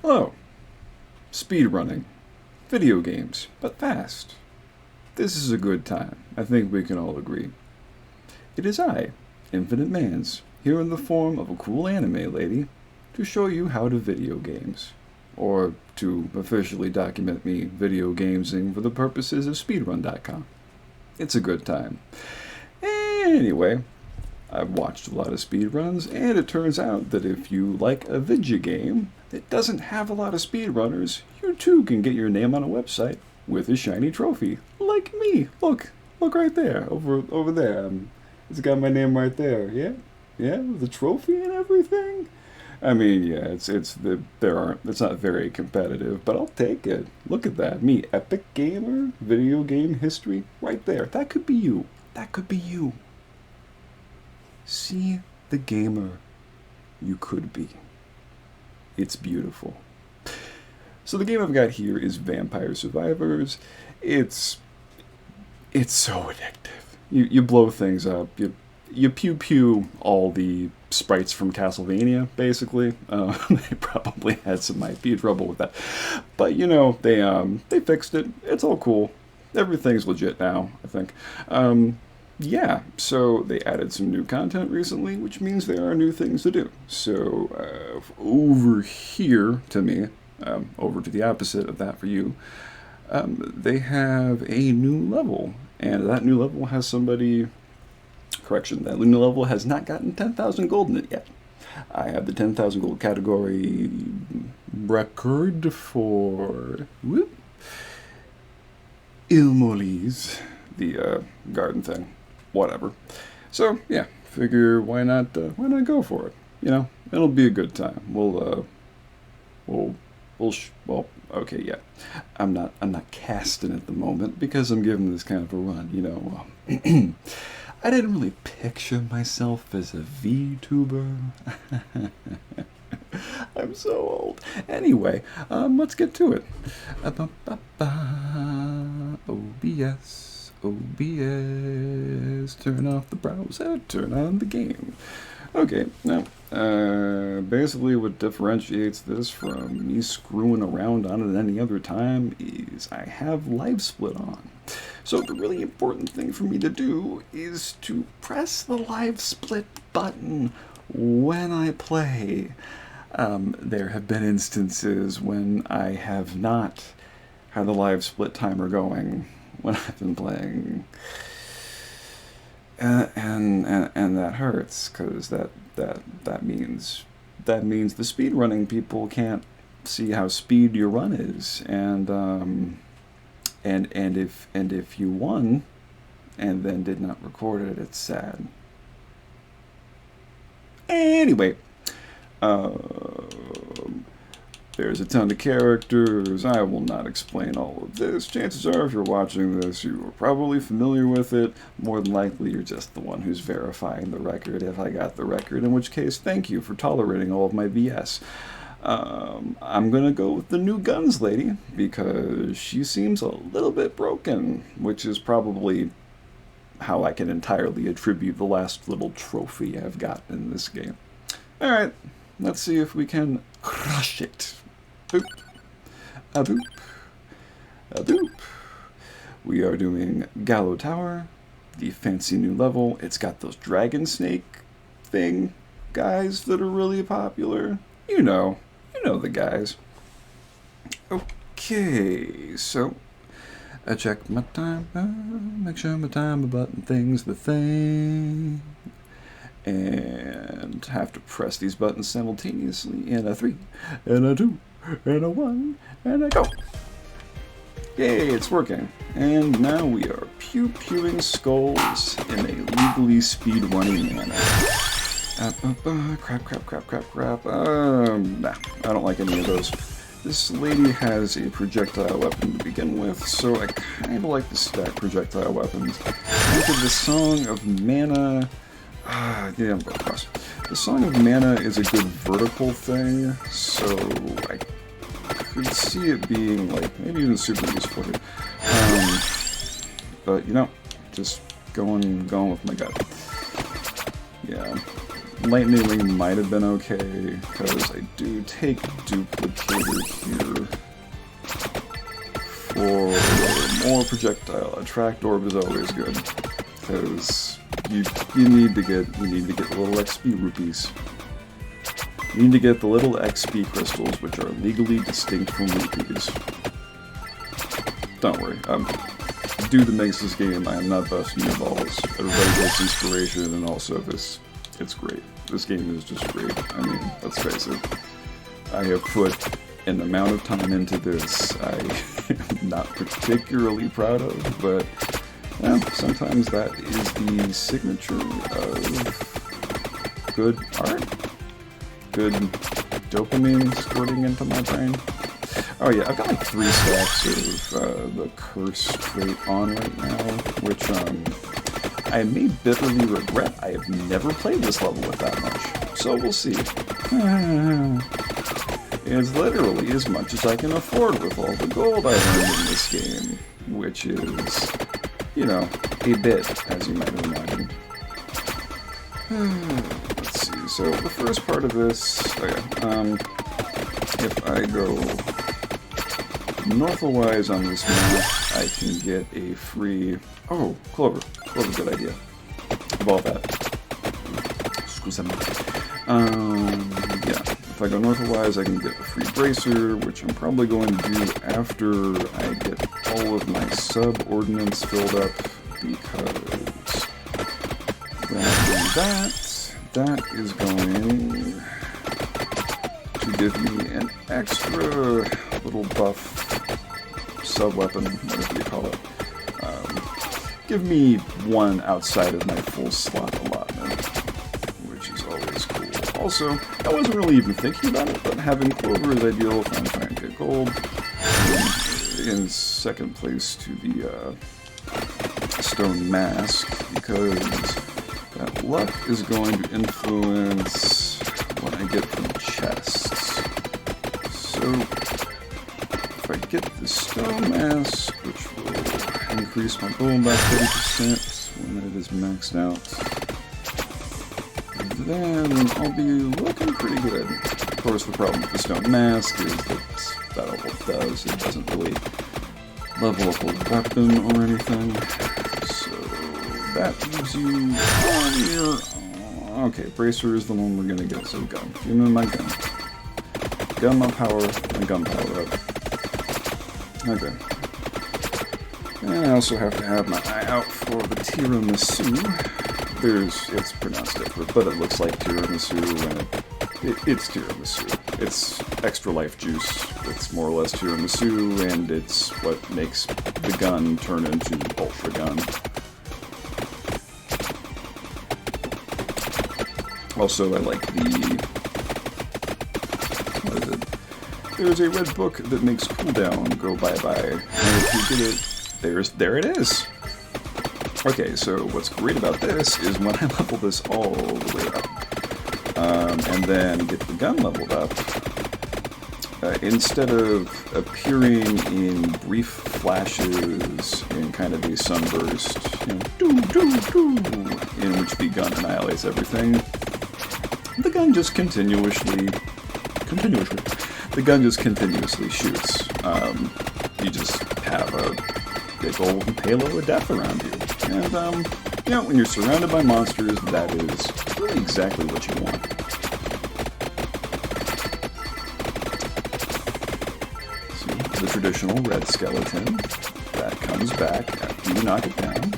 Hello. Speedrunning. Video games, but fast. This is a good time. I think we can all agree. It is I, Infinite Mans, here in the form of a cool anime lady, to show you how to video games. Or to officially document me video gamesing for the purposes of speedrun.com. It's a good time. Anyway, I've watched a lot of speedruns, and it turns out that if you like a video game that doesn't have a lot of speedrunners, you too can get your name on a website with a shiny trophy, like me. Look right there, over there. It's got my name right there. Yeah, the trophy and everything. I mean, yeah, it's not very competitive, but I'll take it. Look at that, me, epic gamer, video game history, right there. That could be you. That could be you. See the gamer you could be. It's beautiful. So the game I've got here is Vampire Survivors. It's so addictive. You blow things up. You pew all the sprites from Castlevania, basically. They probably had some IP trouble with that, but you know they fixed it. It's all cool. Everything's legit now, I think. Yeah, so they added some new content recently, which means there are new things to do. So over here to me, over to the opposite of that for you, they have a new level, and that new level has somebody. Correction, that new level has not gotten 10,000 gold in it yet. I have the 10,000 gold category record for Ilmolis, the garden thing. Whatever. So yeah, figure why not go for it? You know, it'll be a good time. Well, okay, yeah. I'm not casting at the moment because I'm giving this kind of a run. You know, I didn't really picture myself as a VTuber. I'm so old. Anyway, let's get to it. OBS, turn off the browser, turn on the game. Okay, now, basically what differentiates this from me screwing around on it any other time is I have live split on. So the really important thing for me to do is to press the live split button when I play. There have been instances when I have not had the live split timer going when I've been playing, and that hurts because that means the speedrunning people can't see how speed your run is, and if you won and then did not record it, it's sad. Anyway, there's a ton of characters. I will not explain all of this. Chances are, if you're watching this, you are probably familiar with it. More than likely, you're just the one who's verifying the record, if I got the record, in which case, thank you for tolerating all of my BS. I'm gonna go with the new guns lady, because she seems a little bit broken, which is probably how I can entirely attribute the last little trophy I've got in this game. Alright, let's see if we can crush it. Boop. A boop. A boop. We are doing Gallo Tower, the fancy new level. It's got those dragon snake thing guys that are really popular. You know the guys. Okay, so I check my time, make sure my timer button thing's the thing, and have to press these buttons simultaneously in a 3, and a 2, and a 1, and a go. Yay, it's working. And now we are pew-pewing skulls in a legally speedrunning manner. Crap. Nah, I don't like any of those. This lady has a projectile weapon to begin with, so I kind of like to stack projectile weapons. Think of the Song of Mana. Yeah, I'm going across. The Song of Mana is a good vertical thing, so I could see it being, like, maybe even super useful here. But, you know, just going with my gut. Yeah. Lightning Wing might have been okay, because I do take Duplicator here for more projectile. Attract Orb is always good, because you need to get the little XP rupees. You need to get the little XP crystals, which are legally distinct from rupees. Don't worry, dude that makes this game, I am not busting your balls. Everybody gets inspiration, and also it's great. This game is just great. I mean, let's face it. I have put an amount of time into this I am not particularly proud of, but well, sometimes that is the signature of good art. Good dopamine squirting into my brain. Oh yeah, I've got like 3 stacks of the curse trait on right now, which I may bitterly regret. I have never played this level with that much, so we'll see. It's literally as much as I can afford with all the gold I've earned in this game, which is, you know, a bit, as you might imagine. Let's see, so the first part of this, if I go northwise on this map, I can get a free... Oh, Clover. Clover's a good idea. Of all that. Excuse me. Yeah, if I go northwise, I can get a free bracer, which I'm probably going to do after I get all of my sub-ordnance filled up, because when I do that is going to give me an extra little buff sub-weapon, whatever you call it. Give me 1 outside of my full slot allotment, which is always cool. Also, I wasn't really even thinking about it, but having Clover is ideal if I'm trying to get gold. In second place to the Stone Mask, because that luck is going to influence what I get from chests. So, if I get the Stone Mask, which will increase my gold by 30% when it is maxed out, then I'll be looking pretty good. Of course, the problem with the Stone Mask is that all it does, it doesn't really level up a weapon or anything. So that leaves you on your... Okay, Bracer is the one we're gonna get, so gun. Give me my gun. Gun my power, my gun power up. Okay. And I also have to have my eye out for the tiramisu. It's pronounced different, but it looks like tiramisu, and it's tiramisu. It's extra life juice. It's more or less tiramisu, and it's what makes the gun turn into ultra gun. Also, I like what is it? There's a red book that makes cooldown go bye-bye, and if you get it, there it is. Okay, so what's great about this is when I level this all the way up, and then get the gun leveled up, instead of appearing in brief flashes in kind of a sunburst, you know, in which the gun annihilates everything, the gun just continuously shoots. You just have a big old halo of death around you. And, you know, when you're surrounded by monsters, that is really exactly what you want. See, the traditional red skeleton, that comes back after you knock it down.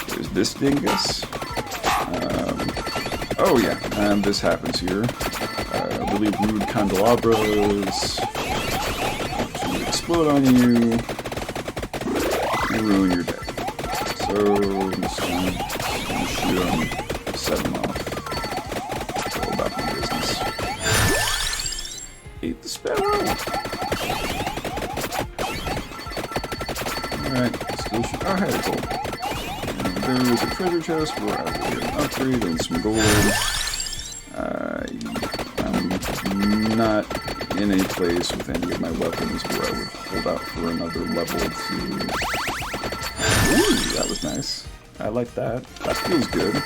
There's this dingus. Oh yeah, this happens here. Really rude candelabras to explode on you and ruin your day. So I'm just gonna shoot them, set them off, go about my business. Ate the sparrow! Alright, still shoot. Oh, hey, cool. And there is a treasure chest where I will get an upgrade and some gold. I'm not in a place with any of my weapons where I would hold out for another level to Ooh, that was nice. I like that. That feels good.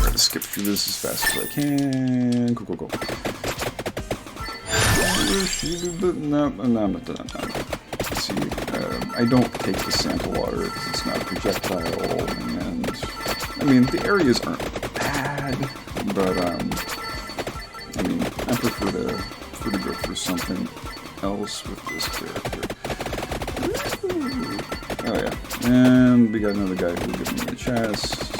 Try to skip through this as fast as I can. Go, go, go. No, let's see. I don't take the sample water because it's not a projectile, and I mean the areas aren't bad, but I mean I prefer to go for something else with this character. Oh yeah, and we got another guy who gives me a chest.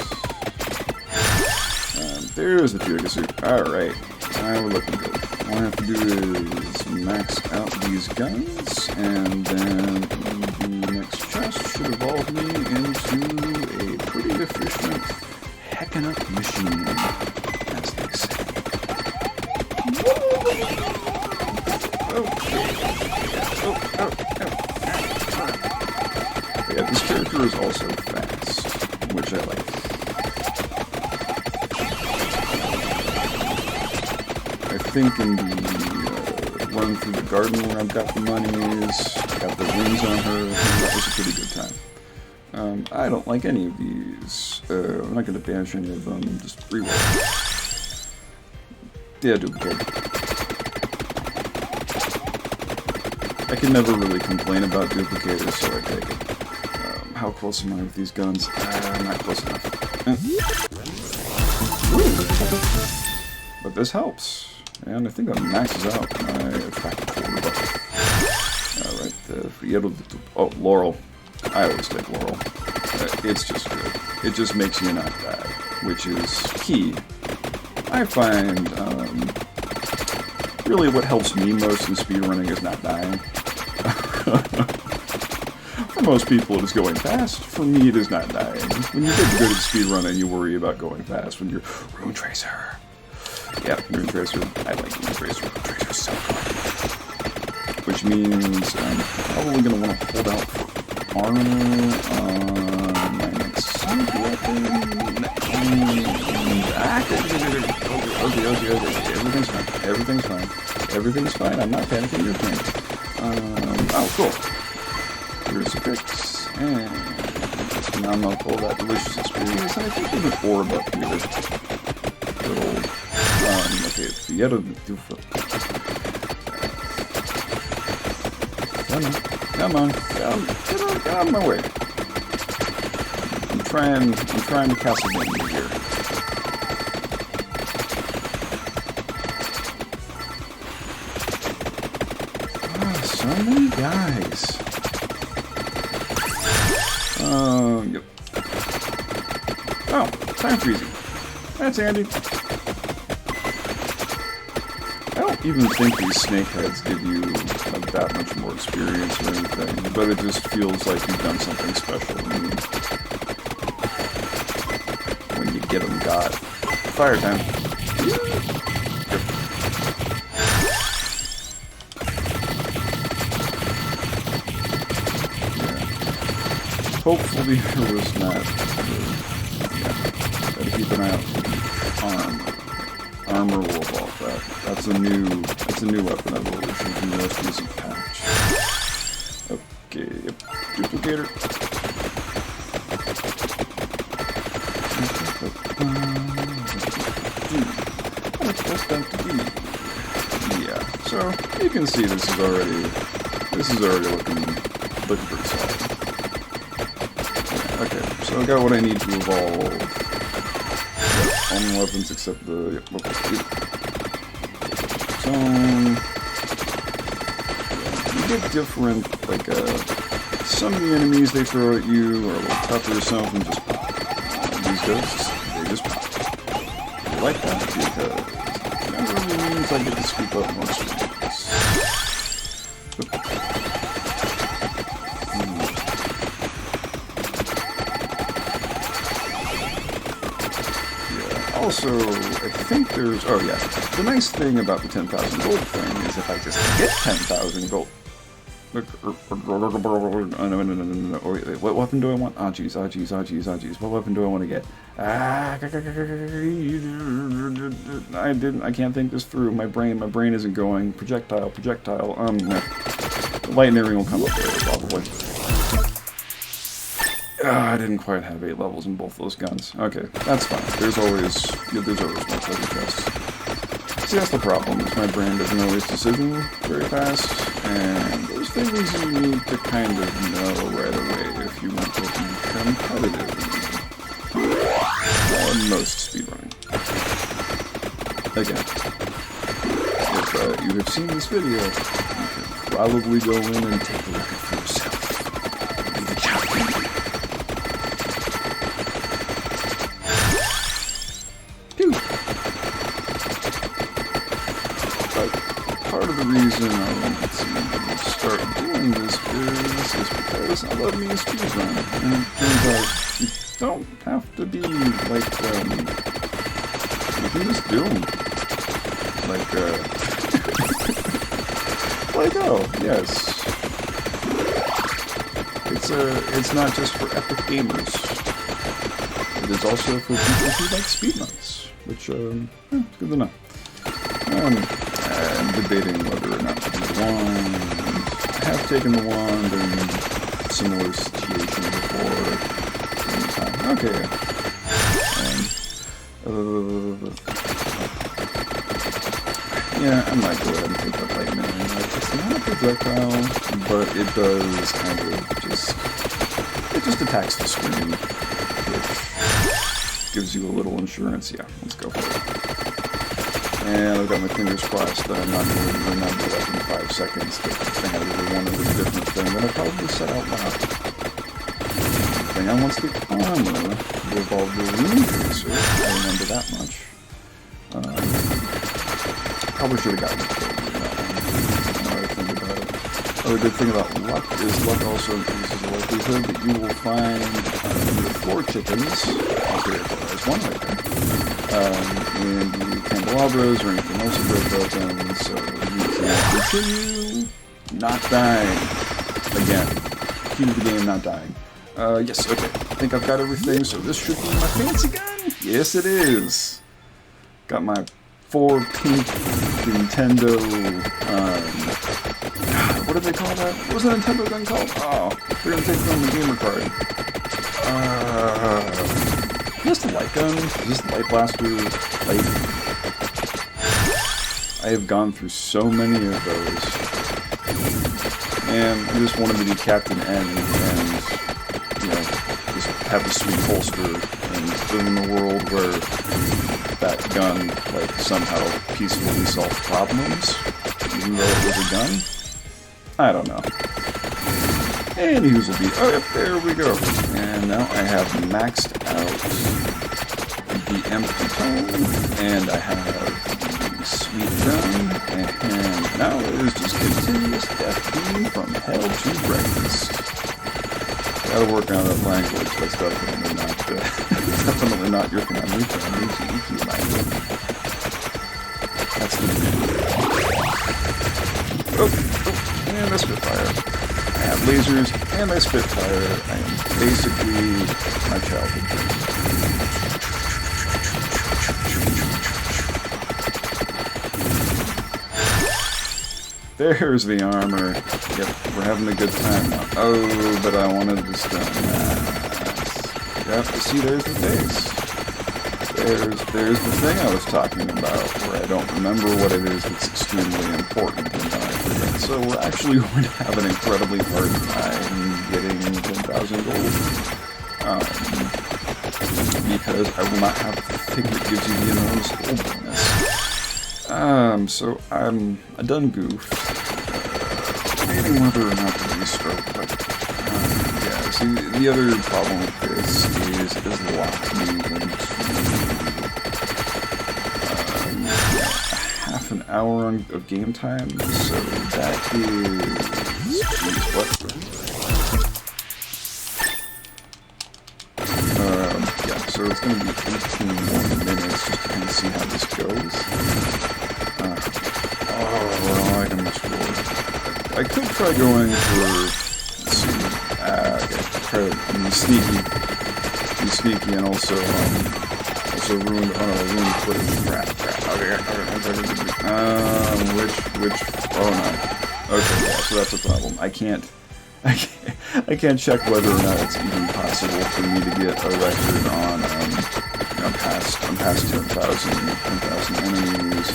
There's the Fuga suit. Alright, now we're looking good. All I have to do is max out these guns, and then the next chest should evolve me into a pretty efficient heckin' up machine, as they say. Yeah, this character is also fast, which I like. I think in the run through the garden where I've got the monies, got the wings on her, that was a pretty good time. I don't like any of these. I'm not going to banish any of them, just reroll. Yeah, duplicate. I can never really complain about duplicators, so I take it. How close am I with these guns? Not close enough. But this helps. And I think that maxes out my attack quarter buff. Alright, Laurel. I always take Laurel. It's just good. It just makes you not die, which is key. I find, really what helps me most in speedrunning is not dying. For most people it is going fast. For me it is not dying. When you get good at speedrunning you worry about going fast when you're Rune Tracer. Yeah, Rune Tracer. I like Rune Tracer. Rune Tracer's so fun. Which means I'm probably going to want to hold out for armor on my next side weapon. Okay. Everything's fine. I'm not panicking. You're panicking. Oh, cool. Here's a fix. And now I'm going to pull that delicious experience. And I think there's an orb up here. Little... okay, it's the other doofa. Come on, get out of my way. I'm trying to Castlevania here. So many guys. Yep. Oh, time freezing. That's handy. I don't even think these snakeheads give you like that much more experience or anything, but it just feels like you've done something special when you get them got. Fire time. Yep. Yeah. Hopefully there was not. Gotta keep an eye out for the armor will evolve that. That's a new weapon evolution from the most recent patch. Okay, yep. Duplicator. What's that to be? Yeah. So you can see this is already looking pretty solid. Okay, so I got what I need to evolve. All the weapons except the zone. You get different, like, some of the enemies they throw at you are a little tougher or something, just pop. These ghosts, they just pop. I like that because that really means I get to scoop up more streams. Also, I think there's... Oh, yeah. The nice thing about the 10,000 gold thing is if I just get 10,000 gold... Oh, no. Wait. What weapon do I want? Oh, jeez. What weapon do I want to get? I can't think this through. My brain isn't going. Projectile. The lightning ring will come up later, probably. I didn't quite have 8 levels in both those guns. Okay, that's fine. There's always more treasure chests. See, that's the problem, is my brain doesn't always decision very fast, and those things you need to kind of know right away if you want to be competitive. On most speedrunning. Again, if you have seen this video, you can probably go in and take a look at it for yourself. Be the champion. Phew. But part of the reason I wanted to start doing this is because I love me a speedrun, and it turns out you don't have to be like, you can just do them. Like, oh, yes. It's not just for epic gamers. It is also for people who like speedruns, which, it's good to know. I'm debating whether or not to do the wand. I have taken the wand in similar situations before. Okay, yeah, I might go ahead and take that lightning. It's not a projectile, but it does kind of it just attacks the screen, which gives you a little insurance. Yeah, let's go for it. And I've got my fingers crossed that I'm not going to remember like in 5 seconds that the thing I really wanted was a different thing that I probably said out loud. The thing I want the armor to evolve the rune tracer. I remember that much. Probably should have gotten it killed. Now I think about it. Other good thing about luck is luck also increases the likelihood that you will find either 4 chickens, okay, there's one right there, and the candelabras or anything else will break open, so you can continue not dying. Again, key to the game, not dying. Yes, okay, I think I've got everything, so this should be my fancy gun. Yes, it is. Got my 4 pink Nintendo, what did they call that? What was the Nintendo gun called? Oh, they're gonna take it on the gamer card. Just a light gun, just a light blaster, light. I have gone through so many of those. And I just wanted to be Captain N and, you know, just have a sweet holster and live in a world where that gun, like, somehow peacefully solved problems, even though it was a gun? I don't know. And Hoozleby. Oh, yep, there we go. And now I have maxed out the empty tone, and I have the sweet gun, and now it is just continuous death beam from hell to breakfast. Gotta work on that language. That's definitely not your family language. That's the oh, and my Spitfire. I have lasers and my Spitfire. I am basically my childhood dream. There's the armor. Yep, we're having a good time now. Oh, but I wanted this done. Yep, see, there's the face. There's the thing I was talking about, where I don't remember what it is that's extremely important, and then I forget. So we're actually going to have an incredibly hard time getting 10,000 gold. Because I will not have the thing that gives you the enormous gold bonus. So I'm a done goof. Debating whether or not to restart, but yeah, see, the other problem with this is it does lock me into half an hour of game time, so that is what? Yeah, so it's going to be 18 more minutes just to kind of see how this goes. Well, I can explore. I could try going for, let's see, try to be sneaky and also ruin footage. Crap. Okay, which, oh no. Okay, yeah, so that's a problem. I can't I can't check whether or not it's even possible for me to get a record on, I'm past 10,000 enemies.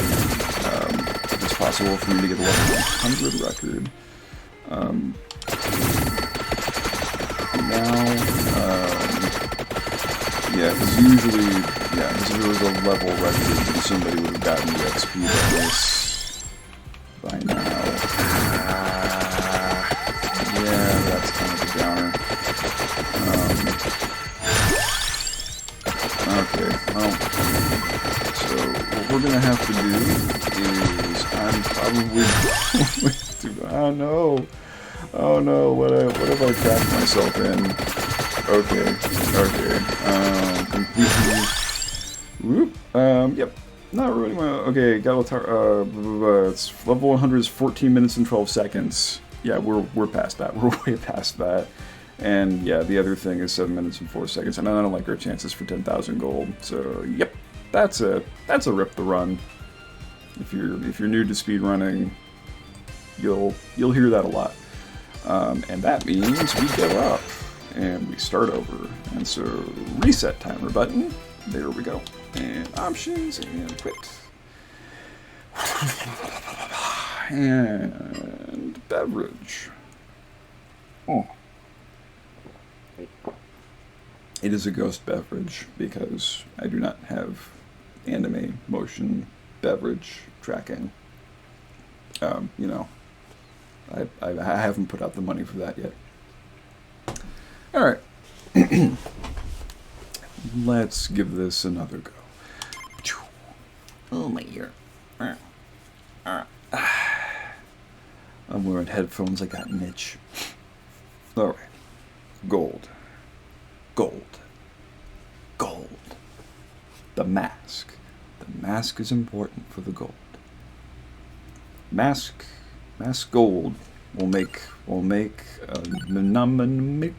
It's possible for me to get a level 100 record. Now, yeah, because usually, if there was a level record, then somebody would have gotten the XP bonus by now. Yeah, that's kind of a downer. Okay, well, so what we're gonna have to do is I'm probably oh no, what have I trapped myself in? Okay, completely. Whoop. Yep. Not ruining my. Okay, Gallo. It's level 100 is 14 minutes and 12 seconds. Yeah, we're past that. We're way past that. And yeah, the other thing is 7 minutes and 4 seconds. And I don't like our chances for 10,000 gold. So yep, that's a rip the run. If you're new to speedrunning, you'll hear that a lot. And that means we give up and we start over. And so reset timer button. There we go. And options and quit. And beverage. Oh. It is a ghost beverage because I do not have anime motion beverage tracking. You know, I haven't put out the money for that yet. All right. Let's give this another go. Oh, my ear. I'm wearing headphones. I got an itch. All right. Gold. The mask. The mask is important for the gold. Mask gold will make a mnemonic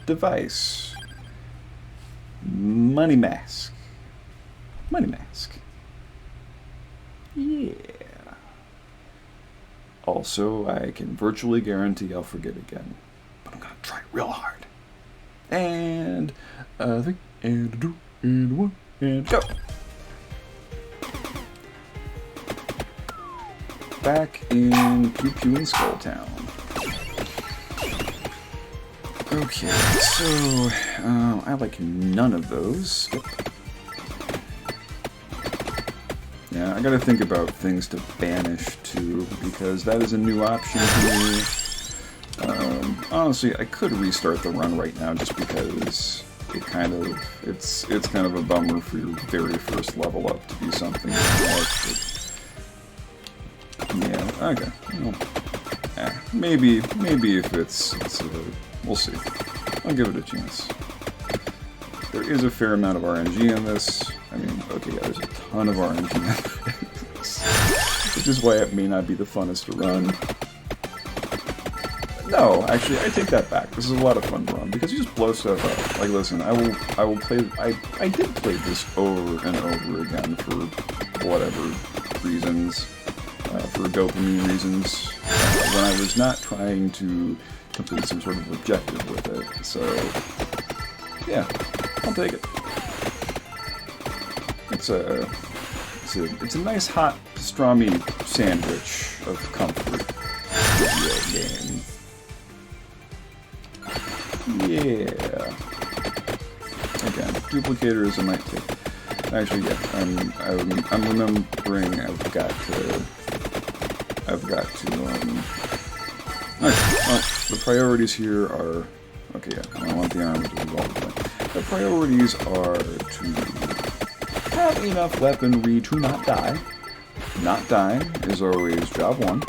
device. Money mask. Yeah. Also, I can virtually guarantee I'll forget again, but I'm gonna try real hard. And 3 and 2 and 1 and go. Back in Pew Pew in Skull Town. Okay, so I like none of those. Yep. Yeah, I gotta think about things to banish too, because that is a new option for me. Honestly, I could restart the run right now just because it's kind of a bummer for your very first level up to do something like that. Yeah, okay. Well, maybe if it's we'll see. I'll give it a chance. There is a fair amount of RNG in this. I mean, okay, yeah, there's a ton of RNG in this, which is why it may not be the funnest to run. No, actually, I take that back. This is a lot of fun to run because you just blow stuff up. Like, listen, I will play. I did play this over and over again for whatever reasons, for dopamine reasons, when I was not trying to complete some sort of objective with it. So, yeah, I'll take it. It's a nice hot pastrami sandwich of comfort video game. Yeah. Again, duplicators I might take. Actually, yeah. I'm remembering I've got to. Okay. Well, the priorities here are. Okay, yeah. I don't want the armor to be all the way. The priorities are to have enough weaponry to not die. Not dying is always job 1.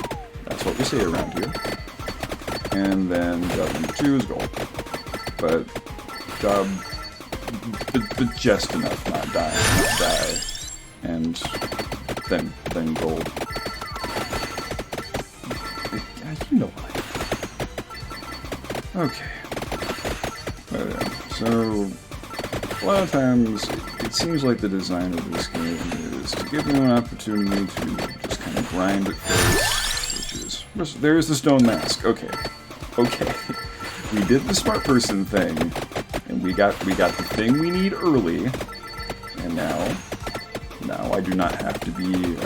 That's what we say around here. And then job number 2 is gold. But job, but just enough, not die, and then gold. You know what? Okay. So a lot of times it seems like the design of this game is to give you an opportunity to just kind of grind it first, which is there's the stone mask. Okay. Okay, we did the smart person thing, and we got the thing we need early, and now I do not have to be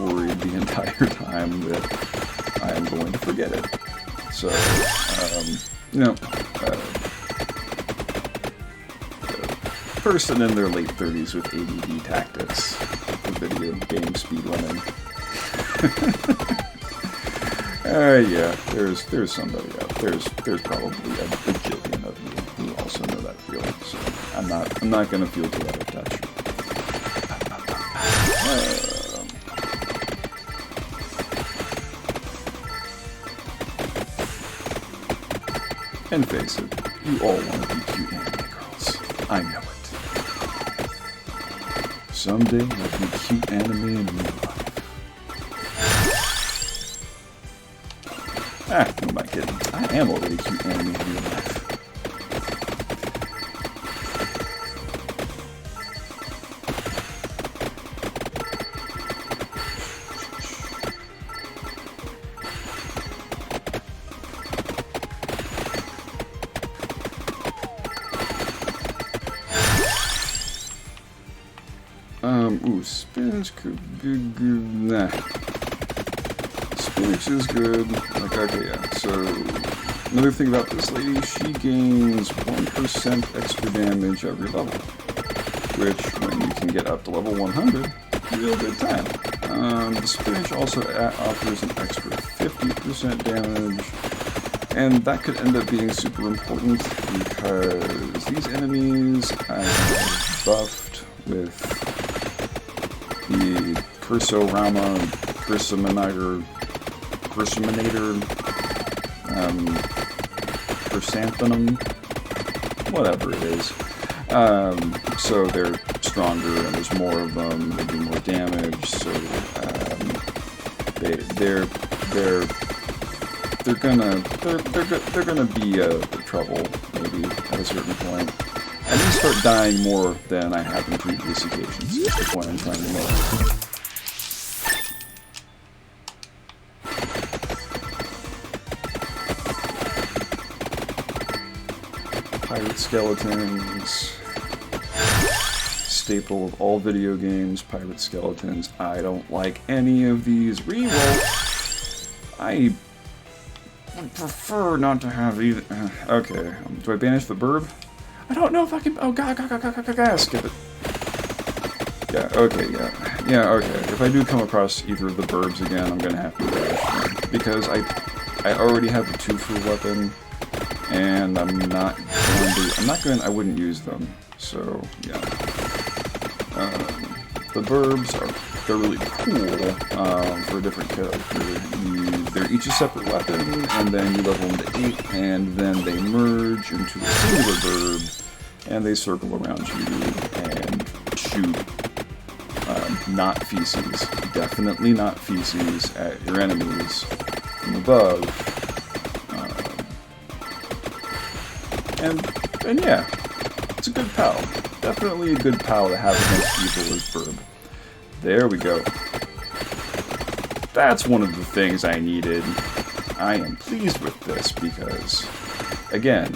worried the entire time that I am going to forget it. So, a person in their late 30s with ADD tactics for video game speedrunning. Yeah, there's somebody out. There's probably a bajillion of you who also know that feeling. So I'm not gonna feel too out of touch. And face it, you all want to be cute anime girls. I know it. Someday I'll be cute anime in real life. Who am I kidding? I am already cute anime in real life. Spinach could be good. Nah. Spinach is good. Like, okay, yeah. So, another thing about this lady, she gains 1% extra damage every level. Which, when you can get up to level 100, real good time. The spinach also offers an extra 50% damage. And that could end up being super important because these enemies I have buffed with the Cursorama, Cursaminator, Chrysanthemum, whatever it is. So they're stronger and there's more of them, they do more damage, so they're gonna be trouble maybe at a certain point. I need to start dying more than I have in previous occasions. That's the point I'm trying to make. Pirate skeletons. Staple of all video games, pirate skeletons. I don't like any of these. Reroll. I would prefer not to have either. Okay, do I banish the burb? I don't know if I can. Oh god, skip it. Yeah, okay, yeah, okay. If I do come across either of the burbs again, I'm gonna have to banish them because I already have the 2-for weapon, and I wouldn't use them. So yeah, the burbs they're really cool for a different character. They're each a separate weapon, and then you level them to 8, and then they merge into a singular burb, and they circle around you and shoot not feces, definitely not feces, at your enemies from above. And yeah, it's a good pal. Definitely a good pal to have against evil as burb. There we go. That's one of the things I needed. I am pleased with this because, again,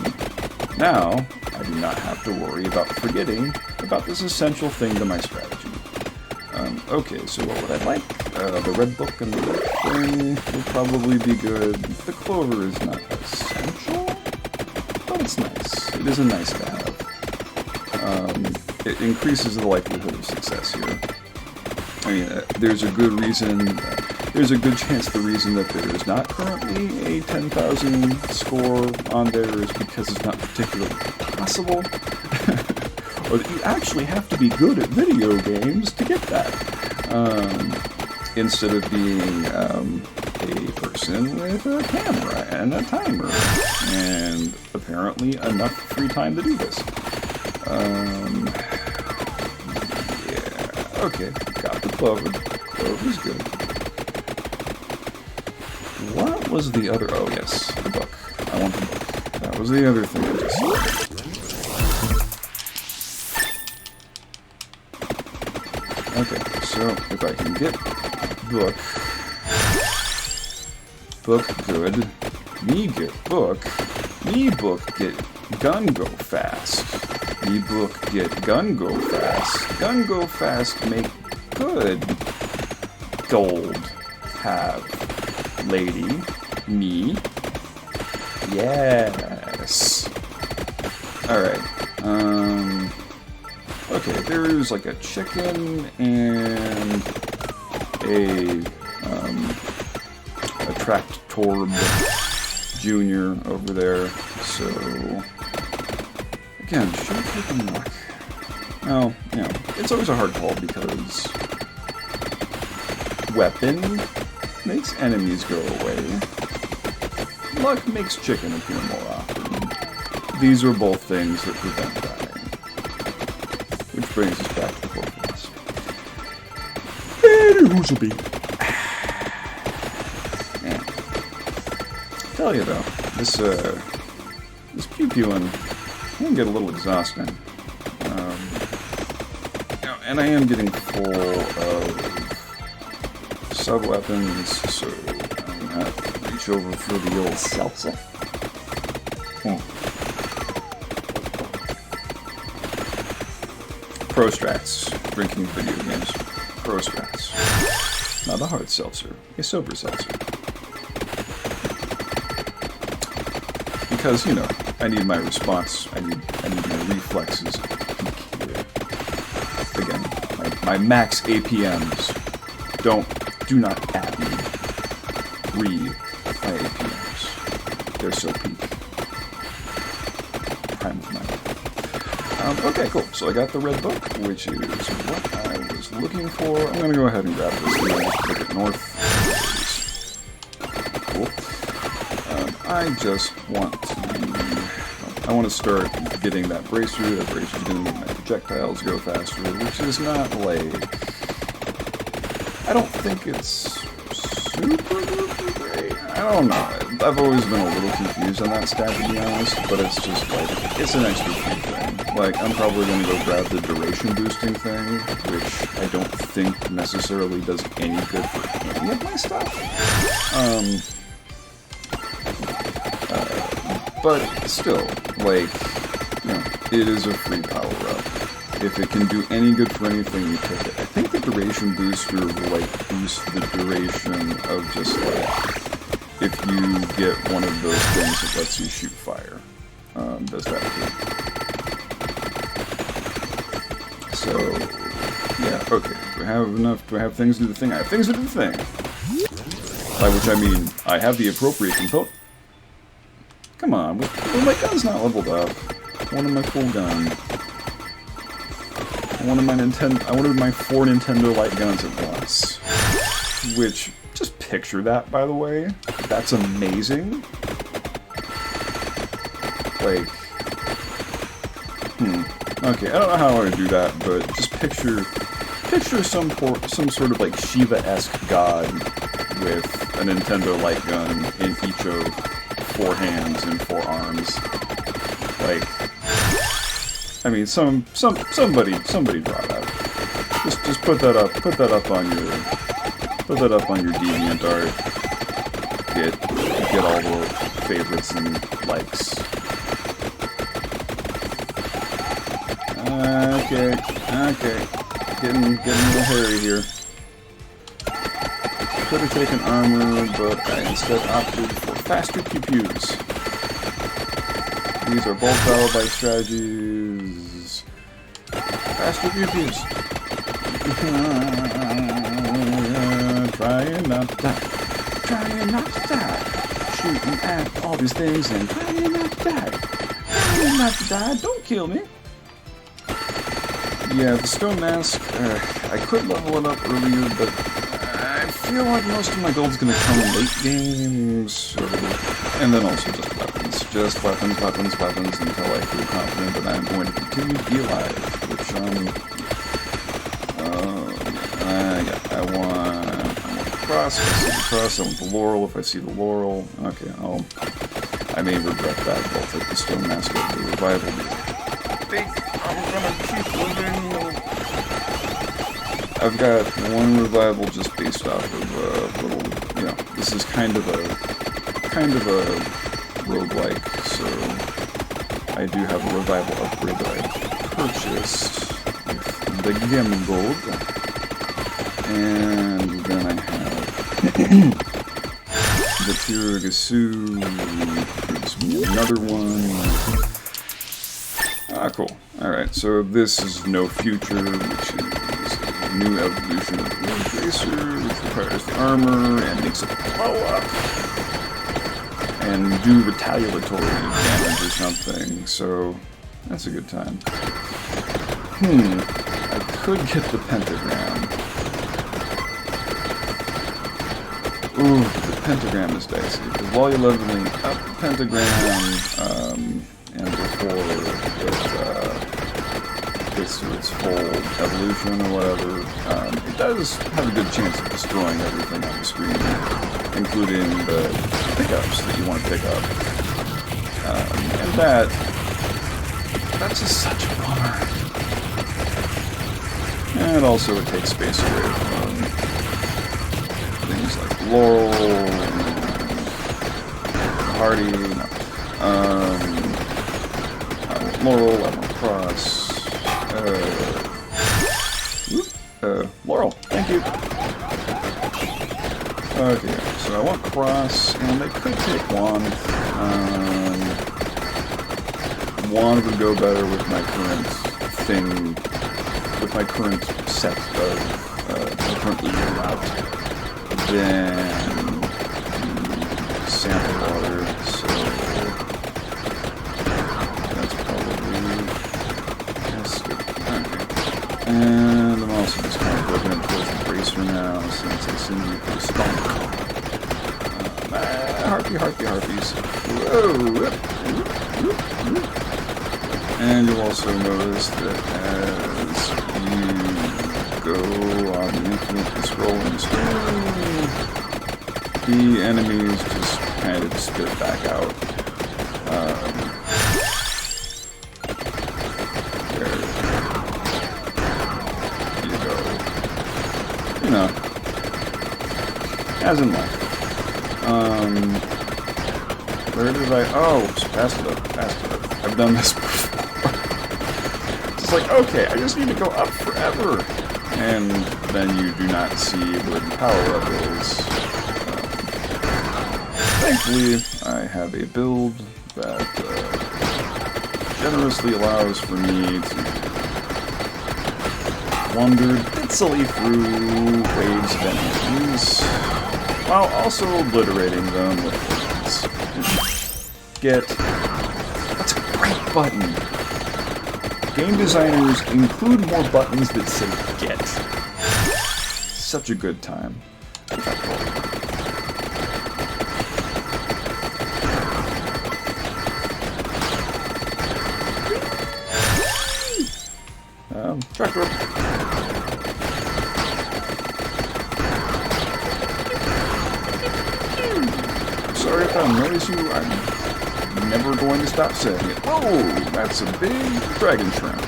now I do not have to worry about forgetting about this essential thing to my strategy. Okay, so what would I like? The red book and the red thing would probably be good. The clover is not essential, but it's nice. It is a nice to have. It increases the likelihood of success here. I mean, there's a good reason, there's a good chance the reason that there is not currently a 10,000 score on there is because it's not particularly possible. Or that you actually have to be good at video games to get that. Instead of being a person with a camera and a timer, and apparently enough free time to do this. Yeah, okay, got the clover. Clover's good. What was the other? Oh yes, the book. I want the book. That was the other thing I just saw. Okay, so if I can get book good, Me get book. Me book get gun go fast. Me book get gun go fast. Gun go fast make good. Gold have lady. Me. Yes. Alright. Okay, there's like a chicken and a Tractorb Junior over there, so again, should I take him luck? Well, you know, it's always a hard call because weapon makes enemies go away. Luck makes chicken appear more often. These are both things that prevent dying. Which brings us back to the Pokemon. And who's a bee? Tell you though, this pew-pewing can get a little exhausting. And I am getting full of sub-weapons, so I'm gonna have to reach over for the old seltzer. Pro strats, drinking video games. Pro strats. Not a hard seltzer, a sober seltzer. Because, you know, I need my response, I need my reflexes. Again, my max APMs do not at me. Read my APMs. They're so peak. Prime of mine. Okay, cool. So I got the red book, which is what I was looking for. I'm gonna go ahead and grab this and look at north. Cool. I just want to start getting that bracer. That bracer is going to make my projectiles go faster, which is not like, I don't think it's super great. I don't know. I've always been a little confused on that stat, to be honest, but it's just like, it's an extra thing. Like, I'm probably going to go grab the duration boosting thing, which I don't think necessarily does any good for any of my stuff. But still, like, you know, it is a free power-up. If it can do any good for anything, you take it. I think the duration booster will, like, boost the duration of just, like, if you get one of those things that lets you shoot fire. Does that too. So, yeah, okay. Do I have enough? Do I have things to do the thing? I have things to do the thing. By which I mean, I have the appropriate component. Come on, well, my gun's not leveled up. I wanted my full gun. I wanted my 4 Nintendo light guns at once. Which, just picture that, by the way. That's amazing. Like, okay, I don't know how I would do that, but just picture some sort of like Shiva-esque god with a Nintendo light gun in each of 4 hands and 4 arms. Like, I mean, somebody draw that. Just put that up on your DeviantArt. Get all the favorites and likes. Okay. Getting a little hairy here. Could have taken armor, but I instead opted for faster pew-pews. These are bulk battle bite strategies. Faster pew-pews. Trying not to die. Trying not to die. Shooting at all these things and trying not to die. Trying not to die. Don't kill me. Yeah, the stone mask, I could level it up earlier, but I feel like most of my gold's gonna come in late games, so, and then also just weapons. Just weapons, until I feel confident that I'm going to continue to be alive, which, I want the cross, if I see the cross, I want the laurel, if I see the laurel, okay, I may regret that, but I'll take the stone mask over the revival. I think I'm gonna keep living. I've got 1 revival just based off of little, you know, this is kind of kind of a roguelike, so I do have a revival upgrade that I purchased with the Gem Gold. And then I have the Tiragasu, gives me another one. Ah, cool. Alright, so this is No Future, which is a new evolution of the Wind Tracer, which requires the armor and makes it blow up and do retaliatory damage or something, so that's a good time. I could get the pentagram. Ooh, the pentagram is dicey, because while you're leveling up the pentagram, and before it gets to its full evolution or whatever, it does have a good chance of destroying everything on the screen, including the pickups that you want to pick up. And that's just such a bummer. And also it takes space away from things like Laurel, Hardy, Laurel, I want Cross, Laurel, thank you. Okay, so I want Cross, and I could take Wand. Wand would go better with my current thing, with my current set of, my current route, than sample water, so that's probably best. Okay. And I'm also just kind of looking at towards the bracer now, since I seem to be pretty strong. Harpies. Whoa! And you'll also notice that as you go on the infinite scrolling screen, the enemies just kind of spit back out. There you go. You know, as in life. Where did I... Oh, fast it up. I've done this before. It's like, okay, I just need to go up forever. And then you do not see where the power-up is. Thankfully, I have a build that generously allows for me to wander dizzily through waves of enemies, while also obliterating them with things. That's a great button. Game designers include more buttons that say get. Such a good time. Tractor. Sorry if I notice you, I'm never going to stop saying it. Whoa, that's a big dragon shrimp.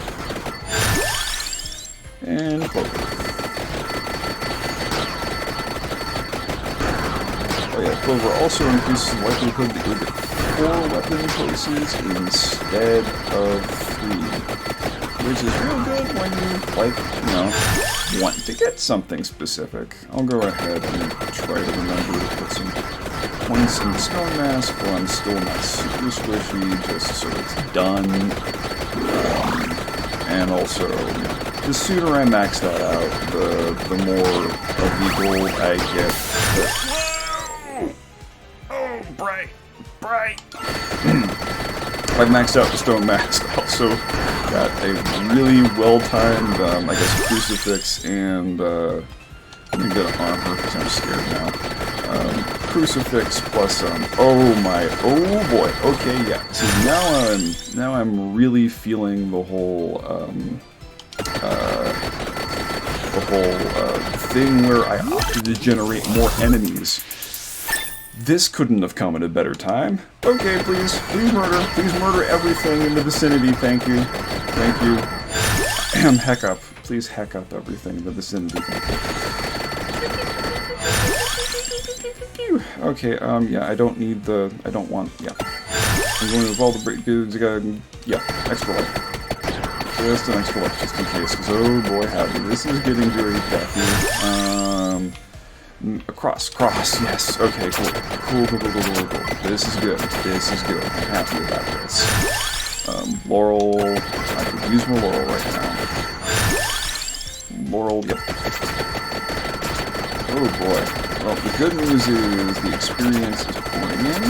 And clover. Oh yeah, clover also increases the likelihood that you'll get 4 weapon choices instead of 3. Which is real good when you, want to get something specific. I'll go ahead and try to remember to put some points in the stone mask while I'm still not super squishy, just so it's done. And also, the sooner I max that out, the more of the gold I get. Whoa! Oh, bright! I've maxed out the stone mask. Also got a really well-timed, I guess, crucifix and, let me get an armor because I'm scared now. Crucifix plus, oh boy, okay, yeah. So now I'm really feeling the whole thing where I opted to generate more enemies. This couldn't have come at a better time. Okay, please murder everything in the vicinity, thank you. Heck up. Please heck up everything in the vicinity. Okay, yeah, I don't need the... I don't want... Yeah. I'm going with all the break dudes. I got... Yeah, extra life. Just an extra life, just in case. Because, oh boy, howdy. This is getting very deathy. Cross, yes. Okay, cool. Cool. This is good. This is good. I'm happy about this. Laurel... I could use more Laurel right now. Laurel, yep. Oh boy. Well, the good news is the experience is pouring in.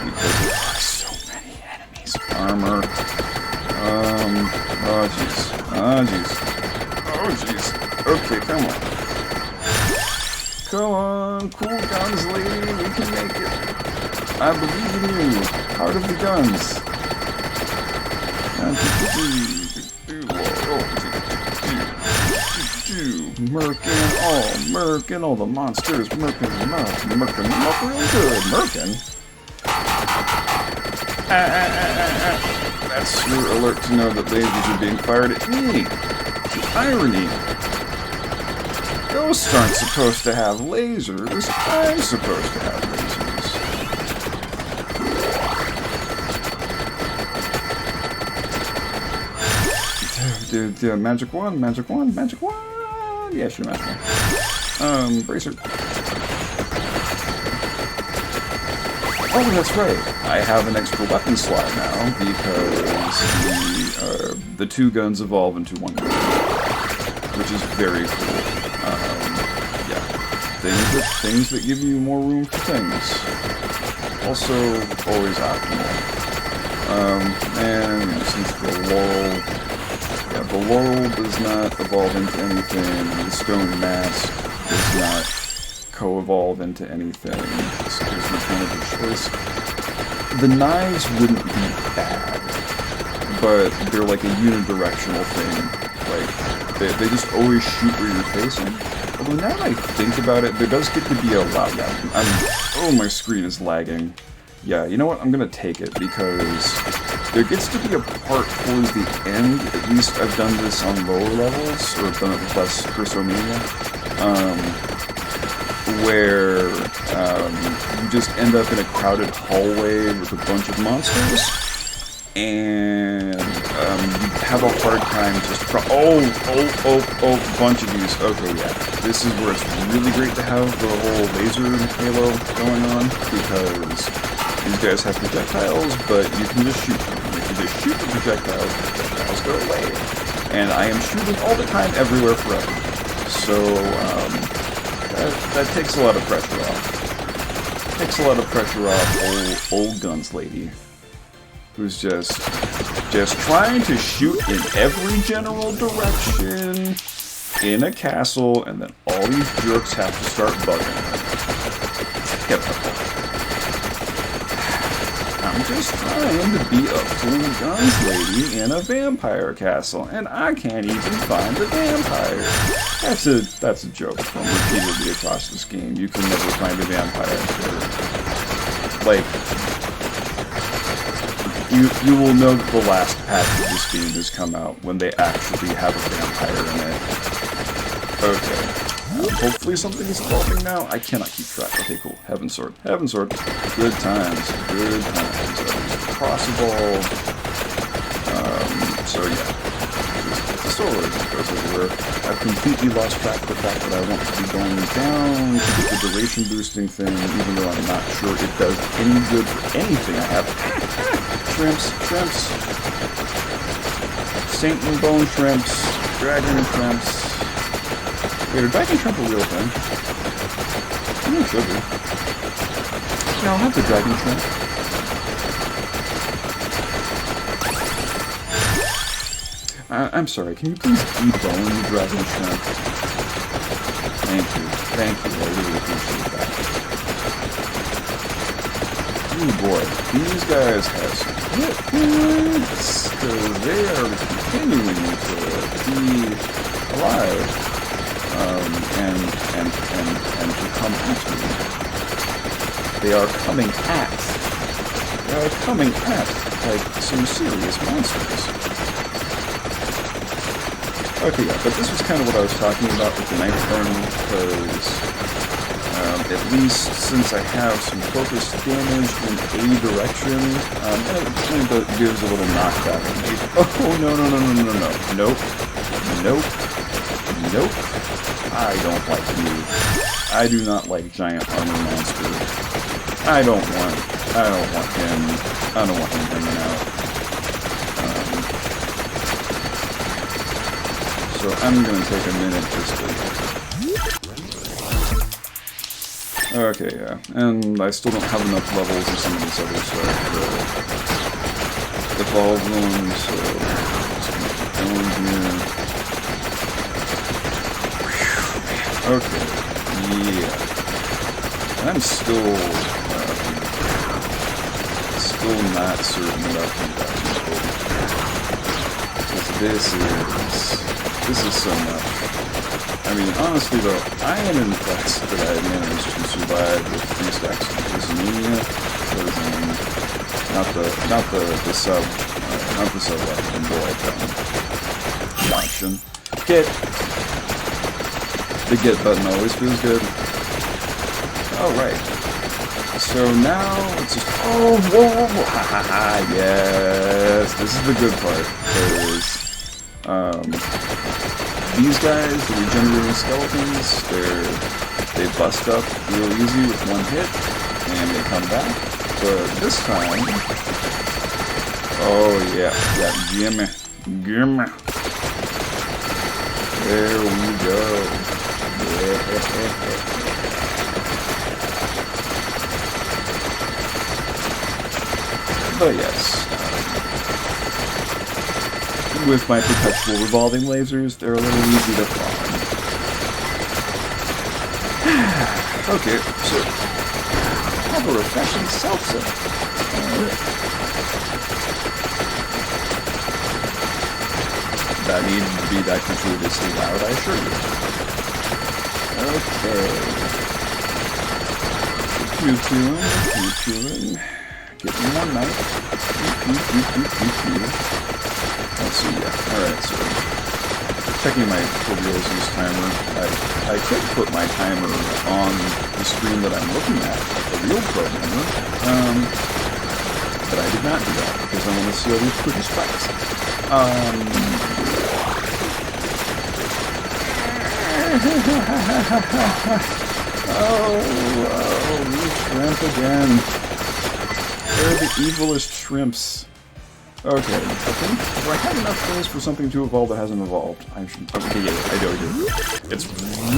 Because there are so many enemies. Armor. Oh jeez. Oh jeez. Okay, come on. Come on, cool guns, lady. We can make it. I believe in you. Heart of the guns. Merkin, all the monsters, Merkin real good, Merkin. That's your alert to know that lasers are being fired at me. The irony. Ghosts aren't supposed to have lasers. I'm supposed to have lasers. Dude, magic wand. Yeah, sure, magic wand. Bracer. Oh, that's right. I have an extra weapon slot now because the two guns evolve into one gun, which is very cool. Yeah, things that give you more room for things. Also, always optimal. And since the Laurel does not evolve into anything, the Stone Mask does not co-evolve into anything. So there's no kind of a choice. The knives wouldn't be bad, but they're like a unidirectional thing. Like, they just always shoot where you're facing. Although now that I think about it, there does get to be a lot. Yeah, oh, my screen is lagging. Yeah, you know what? I'm gonna take it because there gets to be a part towards the end. At least I've done this on lower levels, or I've done it with less Cursomania, where you just end up in a crowded hallway with a bunch of monsters, and you have a hard time just bunch of these. Okay, yeah, this is where it's really great to have the whole laser halo going on, because these guys have projectiles, but you can just shoot them. If you just shoot the projectiles go away. And I am shooting all the time, everywhere, forever. So, that takes a lot of pressure off. Takes a lot of pressure off old guns lady, who's just trying to shoot in every general direction in a castle, and then all these jerks have to start bugging. I'm just trying to be a cool guns lady in a vampire castle, and I can't even find the vampire. That's a joke from repeatedly across this game. You can never find a vampire. Like, you will know that the last patch of this game has come out when they actually have a vampire in it. Okay. Hopefully something is evolving now. I cannot keep track. Okay, cool. Heaven Sword. Good times. Cross evolve. So yeah. The sword goes everywhere. I've completely lost track of the fact that I want to be going down to get the duration boosting thing, even though I'm not sure it does any good for anything I have. Shrimps. Saint and Bone Shrimps. Dragon Shrimps. Wait, are Dragon Shrimp a real thing? I know it should be. Yeah, I'll have the Dragon Shrimp. I'm sorry, can you please debone the Dragon Shrimp? Thank you, I really appreciate that. Ooh boy, these guys have some hits, because they are continuing to be alive. And to come at me. They are coming at like some serious monsters. Okay, yeah, but this was kind of what I was talking about with the knife burning, because at least since I have some focused damage in a direction, and it gives a little knockback. Oh, no, no, no, no, no, no, nope, nope, nope, I don't like you. I do not like giant armor monster. I don't want him hanging out. So I'm gonna take a minute just to... Okay, yeah, and I still don't have enough levels in some of this other stuff to evolve them, so just gonna keep going here. Okay, yeah. And I'm still not certain about that. This is so much. I mean, honestly though, I am impressed that I managed to survive with 3 stacks of Disneyania, because not the sub weapon, but like option. The get button always feels good. Oh right. So now it's just whoa, ha ha ha, yes, this is the good part, because these guys, the regenerating skeletons, they bust up real easy with one hit, and they come back. But this time, oh yeah, gimme. There we go. Yeah. But yes, with my perpetual revolving lasers, they're a little easy to find. Okay, so have a refreshing seltzer. That needed to be that gratuitously loud, I assure you. Okay. Pew-pewing. Getting one knife. Let's see, yeah. Alright, so checking my Proteus use timer. I could put my timer on the screen that I'm looking at, like a real programmer. But I did not do that because I want to see all these pretty spikes. Oh, you shrimp again. They're the evilest shrimps. Okay, I think, do I have enough things for something to evolve that hasn't evolved? Okay, yeah, I do. It's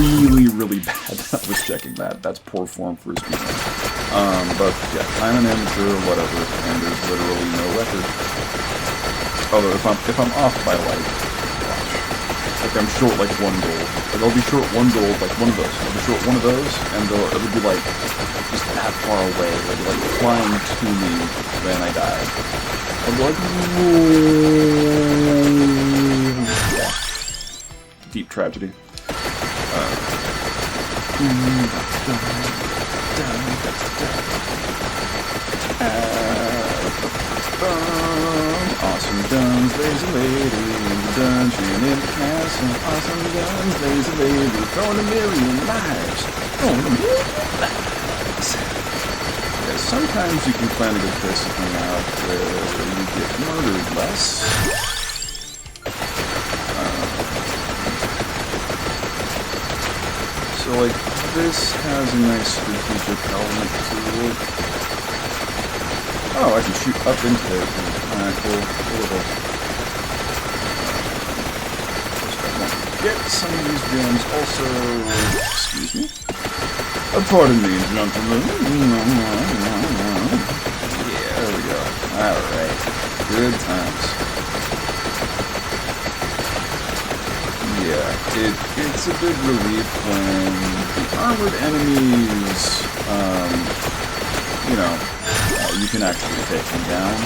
really, really bad that I was checking that. That's poor form for a speedrun. But yeah, I'm an amateur or whatever, and there's literally no record. Although if I'm off by like I'm short like 1 gold. Like I'll be short 1 gold, like one of those. I'll be short one of those, and it'll be like just that far away, like flying to me when I die. I'll be like, whoa. Yeah. Deep tragedy. Awesome guns, lazy lady in the dungeon in the castle. Awesome guns, lazy lady, throwing a million lives. Yeah, sometimes you can find a good place to hang out where you get murdered less. So like, this has a nice strategic element to it. Oh, I can shoot up into there. Alright, cool. Get some of these gems also... Excuse me? Pardon me, gentlemen. Yeah, there we go. Alright. Good times. Yeah, it's a big relief when the armored enemies, you know, you can actually take them down.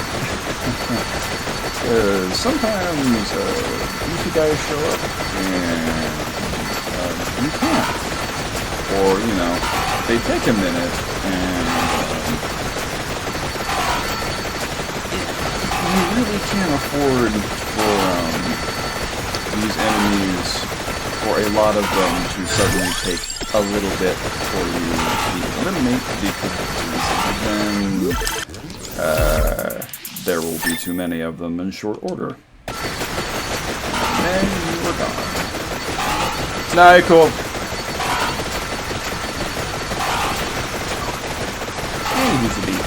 Sometimes goofy guys show up and you can't. Or, you know, they take a minute and you really can't afford for these enemies or a lot of them to suddenly take a little bit for you to eliminate, because then there will be too many of them in short order. And then you are gone. Nah, cool. Hey, he's a beat.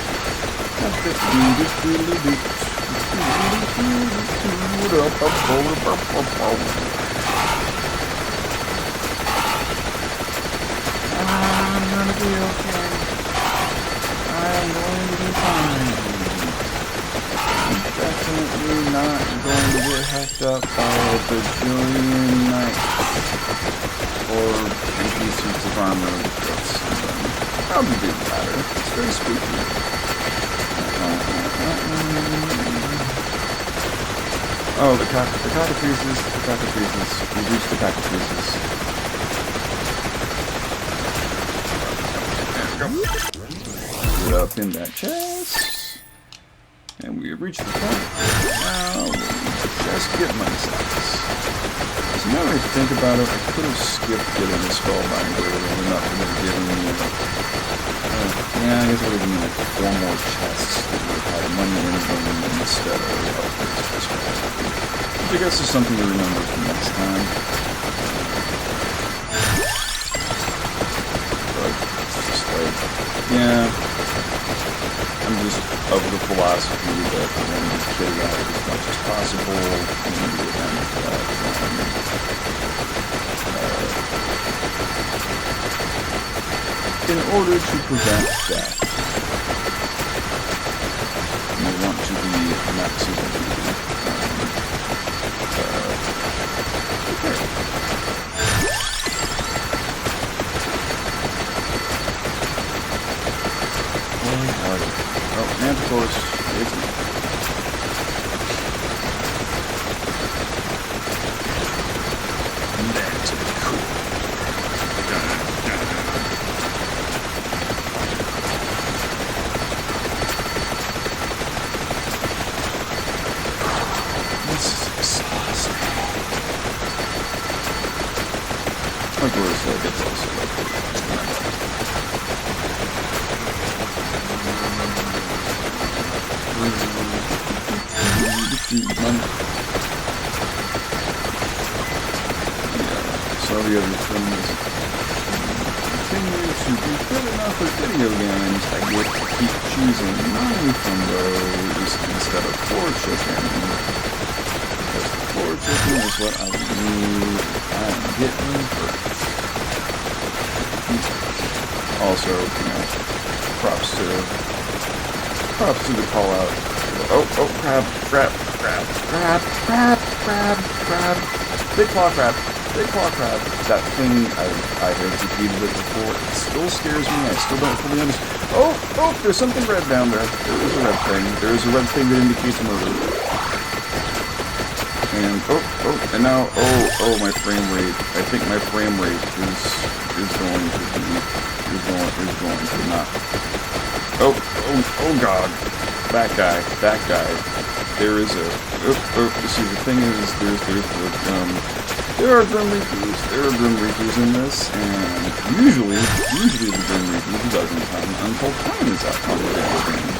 I'm gonna be okay. I'm going to be fine. I'm definitely not going to get hacked up by a bajillion knights or empty suits of armor because probably didn't matter. It's very spooky. Oh, the cockatrices. We reached the cockatrices. There we go. Get up in that chest. And we have reached the point. Now, just get money stacks. So now that I think about it, I could have skipped getting the Spellbinder and not giving me yeah, I guess it would have been like 4 more chests that would have had money in them instead of which I guess is something to remember for next time. But it's just like, yeah, I'm just of the philosophy that I want to be kitted out as much as possible in the event that in order to prevent death, you want to be maximally prepared. Oh, and of course, it's me. That's cool. Of course, that gets also like so the other thing is continue to be good enough with video games. I get to keep choosing money from those instead of floor chicken. Because the floor chicken is what I need. I'm getting first. Also, you know, props to the call out. Oh, crab. Big claw crab. That thing, I have defeated it before. It still scares me. I still don't fully understand. Oh, there's something red down there. There is a red thing. There is a red thing that indicates murder. And, and now, my frame rate. I think my frame rate is going to not. Oh God. That guy. There is a, see, the thing is, there are Grim Reapers in this, and usually the Grim Reaper doesn't come until time is up on the video game.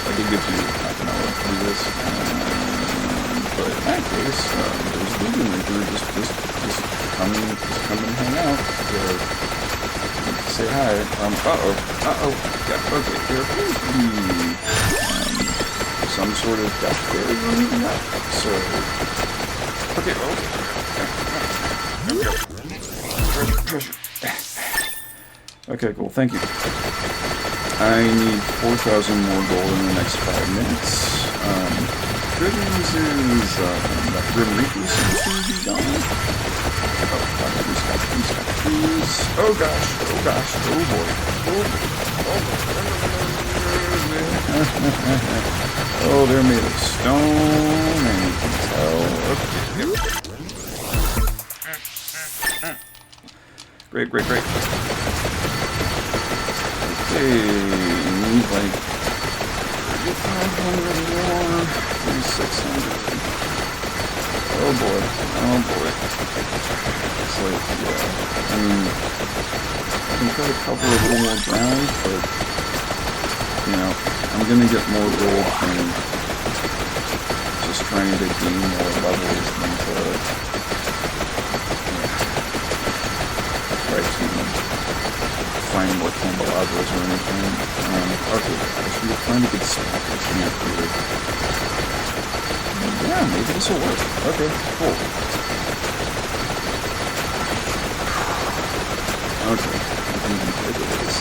Like it gives you half an hour to do this, but in that case, there's the Grim Reaper just come and hang out to say hi. Yeah, okay, there appears to be some sort of death barrier, so okay. Treasure. Okay, cool. Thank you. I need 4,000 more gold in the next 5 minutes. Good news is that Grim Reaper seems to be gone. Oh gosh. Oh boy. Oh, they're made of stone, and you can tell. Okay. Great. Okay, need like 3,500 more, 3,600. Oh boy. It's like, yeah. I mean, I can try to cover a little more ground, but, you know, I'm gonna get more gold from just trying to gain more levels than to, try to find more candelabras or anything. Okay, I should be trying to get stuck. I can't really. Yeah, maybe this will work. Okay, cool. Okay, I think I'm good with this.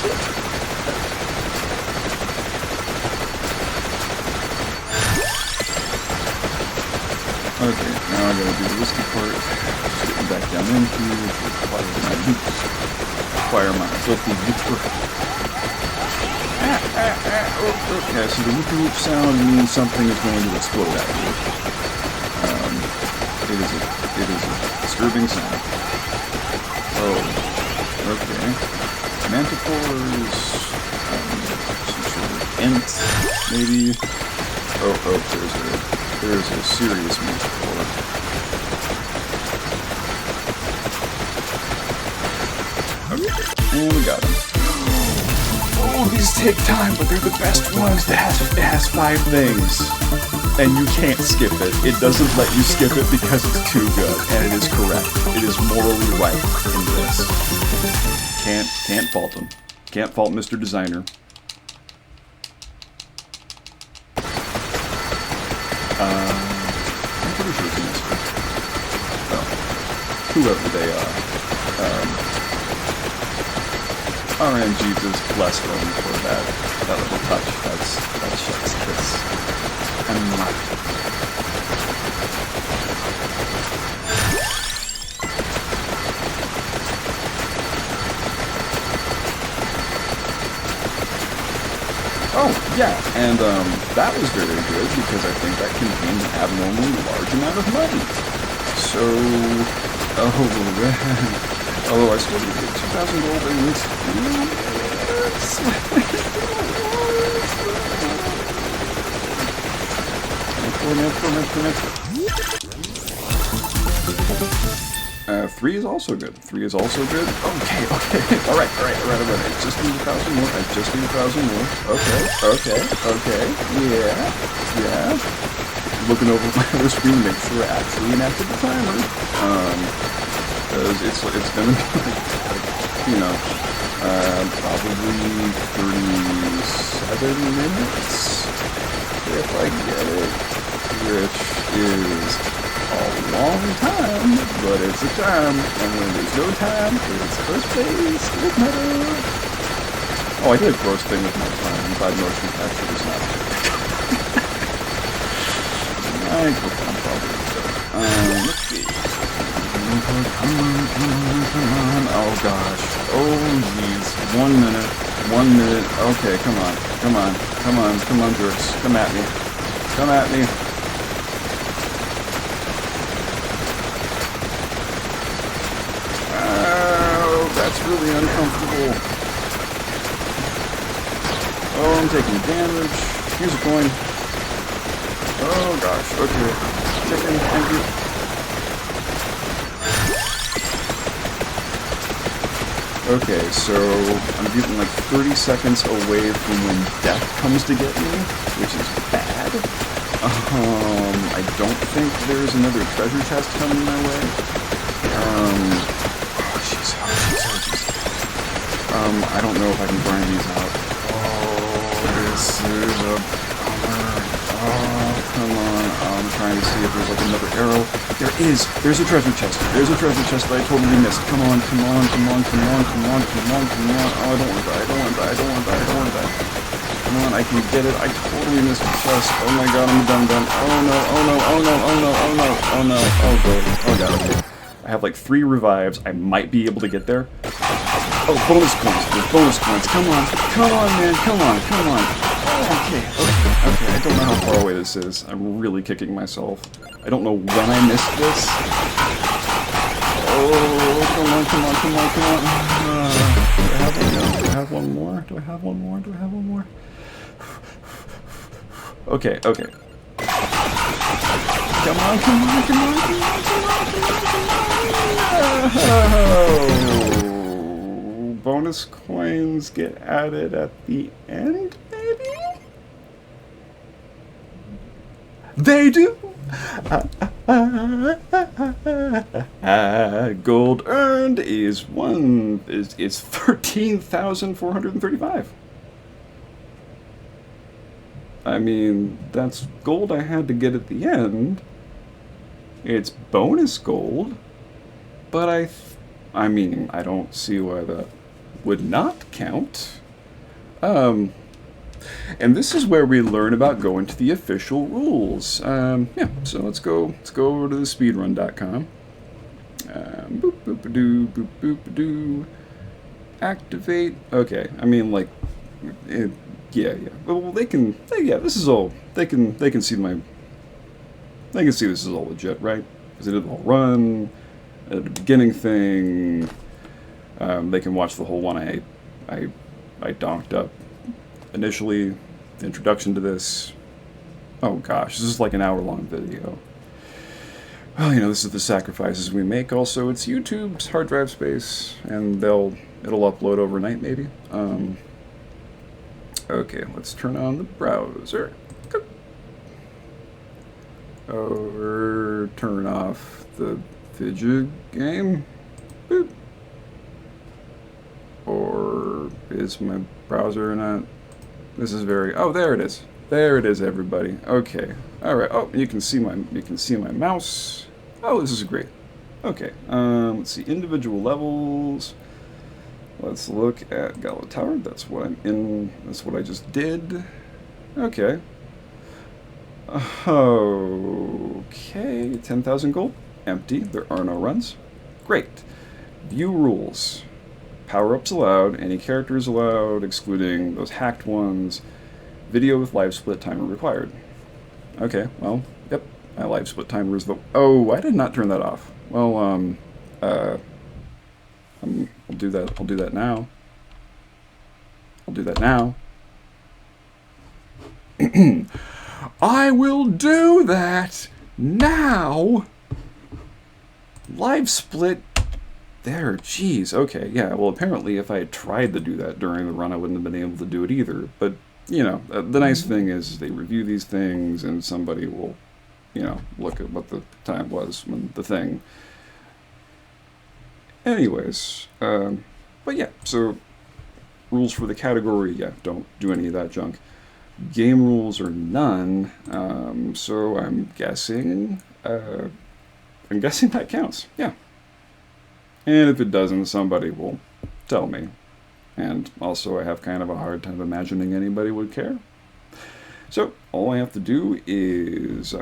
Okay, now I gotta do the risky part. Just getting back down in here to acquire my filthy victory. Okay, so the whoop-whoop sound means something is going to explode at you. It is a disturbing sound. Oh, okay. Manticores, some sort of ant, maybe. Oh, there's a serious manticore. Okay, and we got him. Oh, these take time, but they're the best ones. It has 5 things. And you can't skip it. It doesn't let you skip it because it's too good. And it is correct. It is morally right in this. Can't fault him. Can't fault Mr. Designer. I'm pretty sure it's a Mr. Well, whoever they are. RNG just bless them for that little touch. That chef's kiss. Oh, yeah, and that was very good because I think that contained an abnormally large amount of money. So, although I still need to get 2,000 gold and Three is also good. 3 is also good. Okay. Alright. I just need 1,000 more. Okay. Yeah. Looking over my other screen to make sure I actually enacted the timer. Because it's gonna be probably 37 minutes if I get it, which is a long time, but it's a time, and when there's no time, it's first base, it matters. Oh, I did a gross thing with my time. I'm glad motion capture was not good. Microphone probably good. Let's see. Come on. Oh gosh. Oh jeez. 1 minute. 1 minute. Okay, come on, jerks. Come at me. Oh, that's really uncomfortable. Oh, I'm taking damage. Here's a coin. Oh gosh, okay. Chicken, thank you. Okay, so I'm getting like 30 seconds away from when death comes to get me, which is bad. I don't think there's another treasure chest coming my way. Jeez. I don't know if I can grind these out. Oh, this is a bummer. Oh, come on. I'm trying to see if there's like another arrow. There's a treasure chest. There's a treasure chest that I totally missed. Come on. Oh, I don't want to die. Come on, I can get it. I totally missed the chest. Oh my god, I'm done. Oh no. Oh god, okay. I have like 3 revives. I might be able to get there. Oh, bonus coins. There's bonus coins. Come on, man. Come on. Okay. I don't know how far away this is. I'm really kicking myself. I don't know when I missed this. Oh, come on. Do I have one more? Okay. Come on. Oh, bonus coins get added at the end, maybe? They do! Gold earned is 13,435. I mean, that's gold I had to get at the end. It's bonus gold, but I mean, I don't see why that would not count. And this is where we learn about going to the official rules. Yeah, so let's go over to the speedrun.com. Boop boop doo boop boop doo. Activate. Okay, I mean yeah. Well, this is all. They can see They can see this is all legit, right? Because it did the whole run, at the beginning thing. They can watch the whole one I donked up initially, the introduction to this. Oh gosh, this is like an hour-long video. Well, this is the sacrifices we make. Also, it's YouTube's hard drive space, and it'll upload overnight, maybe. Okay, let's turn on the browser. Or turn off the video game. Boop. Or is my browser not? This is very. Oh, there it is. There it is, everybody. Okay. All right. Oh, you can see my mouse. Oh, this is great. Okay. Let's see individual levels. Let's look at Gallo Tower. That's what I'm in. That's what I just did. Okay. Okay. 10,000 gold. Empty. There are no runs. Great. View rules. Power-ups allowed. Any characters allowed, excluding those hacked ones. Video with live split timer required. Okay. Well. Yep. My live split timer is the. Oh, I did not turn that off. Well. I'll do that. I'll do that now. I'll do that now. I will do that now. Live split. There, jeez. Okay, yeah. Well, apparently, if I had tried to do that during the run, I wouldn't have been able to do it either. But the nice thing is they review these things, and somebody will, look at what the time was when the thing. Anyways, but yeah. So rules for the category, yeah. Don't do any of that junk. Game rules are none. So I'm guessing that counts. Yeah. And if it doesn't, somebody will tell me. And also, I have kind of a hard time imagining anybody would care. So all I have to do is,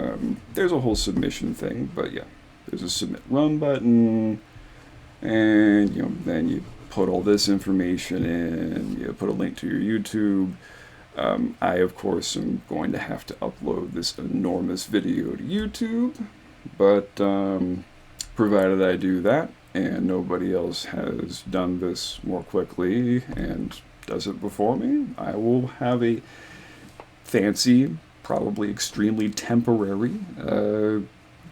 there's a whole submission thing, but yeah, there's a submit run button, and then you put all this information in, you put a link to your YouTube. I, of course, am going to have to upload this enormous video to YouTube, but provided I do that, and nobody else has done this more quickly and does it before me, I will have a fancy, probably extremely temporary,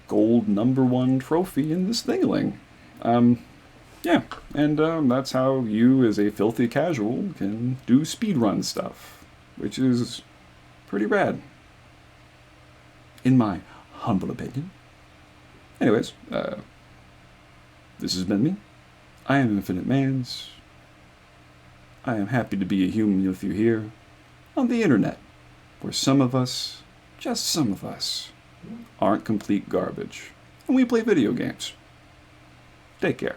gold #1 trophy in this thingling. Yeah, and that's how you, as a filthy casual, can do speedrun stuff, which is pretty rad, in my humble opinion. Anyways, this has been me. I am Infinite Mans. I am happy to be a human with you here on the internet, where some of us, just some of us, aren't complete garbage, and we play video games. Take care.